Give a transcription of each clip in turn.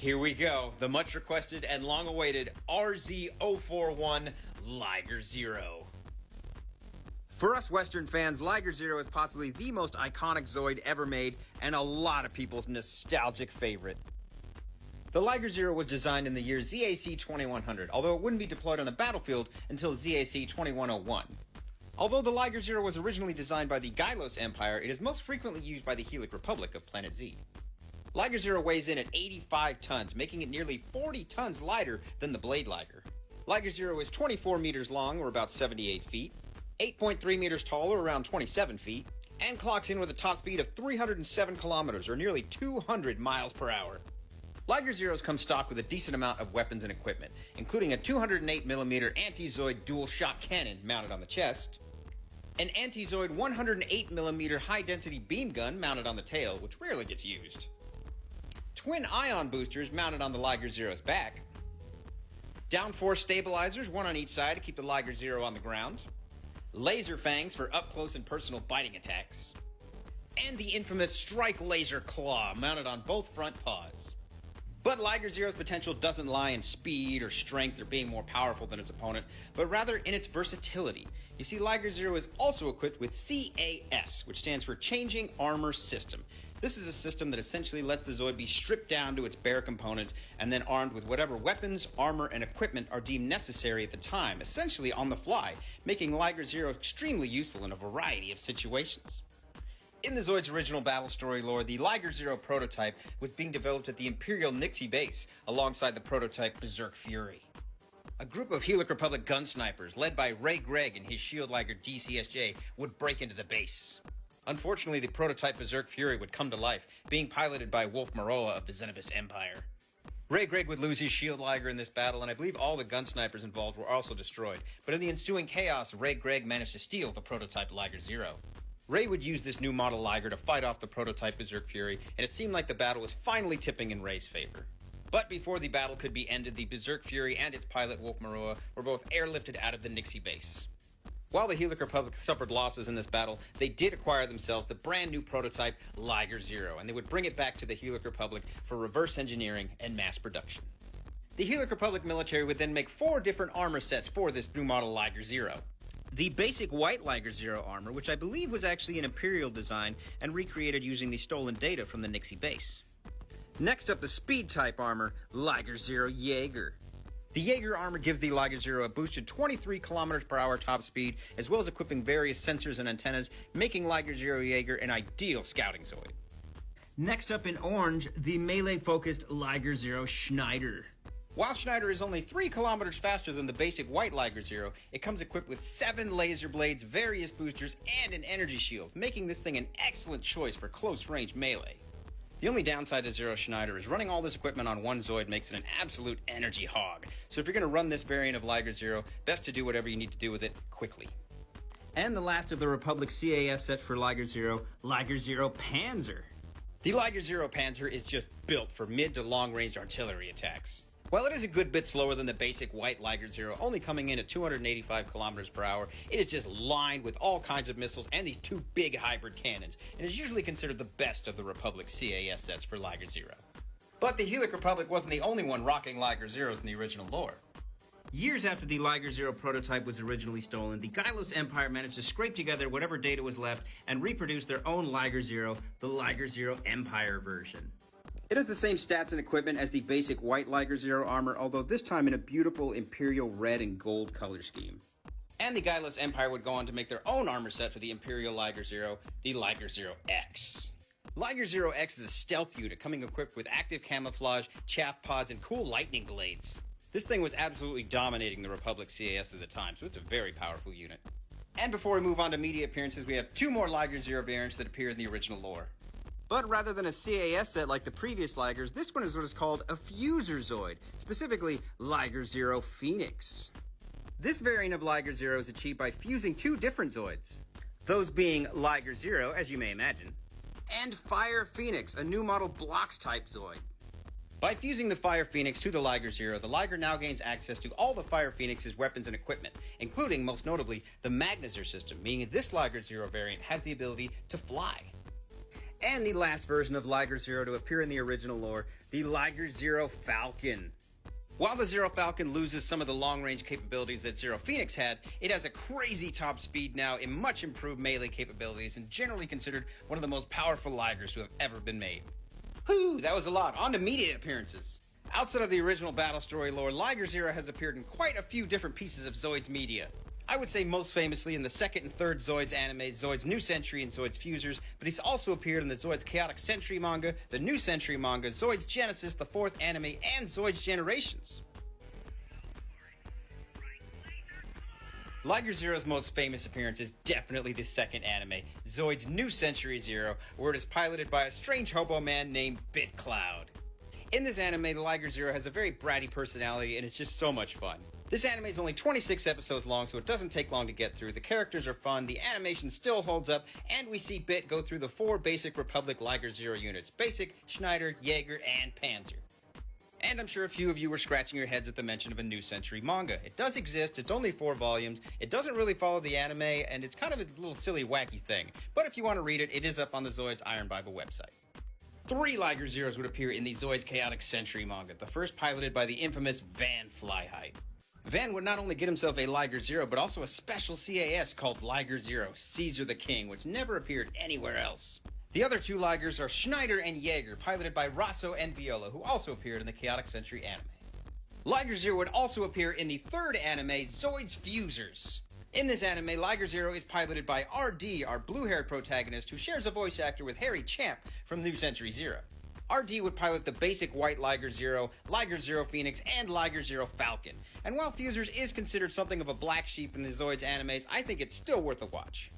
Here we go, the much requested and long awaited RZ-041 Liger Zero. For us Western fans, Liger Zero is possibly the most iconic Zoid ever made and a lot of people's nostalgic favorite. The Liger Zero was designed in the year ZAC 2100, although it wouldn't be deployed on the battlefield until ZAC 2101. Although the Liger Zero was originally designed by the Gylos Empire, it is most frequently used by the Helic Republic of Planet Z. Liger Zero weighs in at 85 tons, making it nearly 40 tons lighter than the Blade Liger. Liger Zero is 24 meters long, or about 78 feet, 8.3 meters tall, or around 27 feet, and clocks in with a top speed of 307 kilometers, or nearly 200 miles per hour. Liger Zeros come stock with a decent amount of weapons and equipment, including a 208mm anti-Zoid dual-shot cannon mounted on the chest, an anti-Zoid 108mm high-density beam gun mounted on the tail, which rarely gets used, twin ion boosters mounted on the Liger Zero's back, downforce stabilizers, one on each side to keep the Liger Zero on the ground, laser fangs for up-close and personal biting attacks, and the infamous strike laser claw mounted on both front paws. But Liger Zero's potential doesn't lie in speed or strength or being more powerful than its opponent, but rather in its versatility. You see, Liger Zero is also equipped with CAS, which stands for Changing Armor System. This is a system that essentially lets the Zoid be stripped down to its bare components and then armed with whatever weapons, armor, and equipment are deemed necessary at the time, essentially on the fly, making Liger Zero extremely useful in a variety of situations. In the Zoid's original battle story lore, the Liger Zero prototype was being developed at the Imperial Nixie base alongside the prototype Berserk Fury. A group of Helic Republic gun snipers led by Ray Gregg and his Shield Liger DCSJ would break into the base. Unfortunately, the prototype Berserk Fury would come to life, being piloted by Wolf Maroa of the Xenobus Empire. Ray Gregg would lose his Shield Liger in this battle, and I believe all the gun snipers involved were also destroyed, but in the ensuing chaos, Ray Gregg managed to steal the prototype Liger Zero. Ray would use this new model Liger to fight off the prototype Berserk Fury, and it seemed like the battle was finally tipping in Ray's favor. But before the battle could be ended, the Berserk Fury and its pilot Wolf Maroa were both airlifted out of the Nixie base. While the Helic Republic suffered losses in this battle, they did acquire themselves the brand new prototype Liger Zero, and they would bring it back to the Helic Republic for reverse engineering and mass production. The Helic Republic military would then make 4 different armor sets for this new model Liger Zero. The basic white Liger Zero armor, which I believe was actually an Imperial design and recreated using the stolen data from the Nixie base. Next up, the speed type armor, Liger Zero Jaeger. The Jaeger armor gives the Liger Zero a boosted 23 km per hour top speed, as well as equipping various sensors and antennas, making Liger Zero Jaeger an ideal scouting Zoid. Next up in orange, the melee-focused Liger Zero Schneider. While Schneider is only 3 kilometers faster than the basic white Liger Zero, it comes equipped with 7 laser blades, various boosters, and an energy shield, making this thing an excellent choice for close-range melee. The only downside to Zero Schneider is running all this equipment on one Zoid makes it an absolute energy hog, so if you're going to run this variant of Liger Zero, best to do whatever you need to do with it quickly. And the last of the Republic CAS set for Liger Zero Panzer. The Liger Zero Panzer is just built for mid to long-range artillery attacks. While it is a good bit slower than the basic white Liger Zero, only coming in at 285 kilometers per hour, it is just lined with all kinds of missiles and these 2 big hybrid cannons, and is usually considered the best of the Republic CAS sets for Liger Zero. But the Helic Republic wasn't the only one rocking Liger Zeros in the original lore. Years after the Liger Zero prototype was originally stolen, the Gylos Empire managed to scrape together whatever data was left and reproduce their own Liger Zero, the Liger Zero Empire version. It has the same stats and equipment as the basic white Liger Zero armor, although this time in a beautiful Imperial red and gold color scheme. And the Gylos Empire would go on to make their own armor set for the Imperial Liger Zero, the Liger Zero X. Liger Zero X is a stealth unit coming equipped with active camouflage, chaff pods, and cool lightning blades. This thing was absolutely dominating the Republic CAS at the time, so it's a very powerful unit. And before we move on to media appearances, we have 2 more Liger Zero variants that appear in the original lore. But rather than a CAS set like the previous Ligers, this one is what is called a Fuser Zoid, specifically Liger Zero Phoenix. This variant of Liger Zero is achieved by fusing 2 different Zoids, those being Liger Zero, as you may imagine, and Fire Phoenix, a new model Blocks type Zoid. By fusing the Fire Phoenix to the Liger Zero, the Liger now gains access to all the Fire Phoenix's weapons and equipment, including, most notably, the Magnezer system, meaning this Liger Zero variant has the ability to fly. And the last version of Liger Zero to appear in the original lore, the Liger Zero Falcon. While the Zero Falcon loses some of the long-range capabilities that Zero Phoenix had, it has a crazy top speed now and much improved melee capabilities, and generally considered one of the most powerful Ligers to have ever been made. Whew, that was a lot. On to media appearances. Outside of the original battle story lore, Liger Zero has appeared in quite a few different pieces of Zoids media. I would say most famously in the second and third Zoids anime, Zoids New Century and Zoids Fusers, but he's also appeared in the Zoids Chaotic Century manga, the New Century manga, Zoids Genesis, the fourth anime, and Zoids Generations. Liger Zero's most famous appearance is definitely the second anime, Zoids New Century Zero, where it is piloted by a strange hobo man named BitCloud. In this anime, the Liger Zero has a very bratty personality and it's just so much fun. This anime is only 26 episodes long, so it doesn't take long to get through. The characters are fun, the animation still holds up, and we see Bit go through the 4 basic Republic Liger Zero units: Basic, Schneider, Jaeger, and Panzer. And I'm sure a few of you were scratching your heads at the mention of a New Century manga. It does exist, it's only 4 volumes, it doesn't really follow the anime, and it's kind of a little silly, wacky thing. But if you want to read it, it is up on the Zoids Iron Bible website. 3 Liger Zeros would appear in the Zoids Chaotic Century manga, the first piloted by the infamous Van Flyheight. Van would not only get himself a Liger Zero, but also a special CAS called Liger Zero, Caesar the King, which never appeared anywhere else. The other 2 Ligers are Schneider and Jaeger, piloted by Rosso and Viola, who also appeared in the Chaotic Century anime. Liger Zero would also appear in the third anime, Zoids Fusers. In this anime, Liger Zero is piloted by RD, our blue-haired protagonist, who shares a voice actor with Harry Champ from New Century Zero. RD would pilot the basic white Liger Zero Phoenix, and Liger Zero Falcon. And while Fusers is considered something of a black sheep in the Zoids animes, I think it's still worth a watch.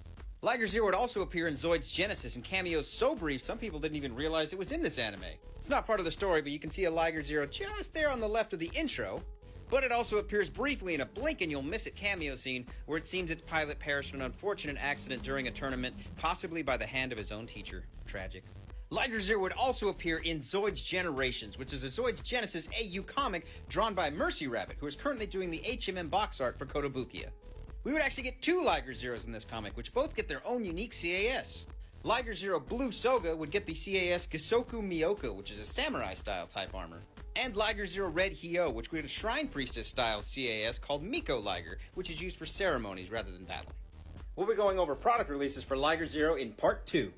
Liger Zero would also appear in Zoids Genesis in cameos so brief some people didn't even realize it was in this anime. It's not part of the story, but you can see a Liger Zero just there on the left of the intro. But it also appears briefly in a blink and you'll miss it cameo scene where it seems its pilot perished in an unfortunate accident during a tournament, possibly by the hand of his own teacher. Tragic. Liger Zero would also appear in Zoids Generations, which is a Zoids Genesis AU comic drawn by Mercy Rabbit, who is currently doing the HMM box art for Kotobukiya. We would actually get 2 Liger Zeros in this comic, which both get their own unique CAS. Liger Zero Blue Soga would get the CAS Gisoku Miyoko, which is a samurai-style type armor. And Liger Zero Red Hyo, which would get a Shrine Priestess-style CAS called Miko Liger, which is used for ceremonies rather than battle. We'll be going over product releases for Liger Zero in Part 2.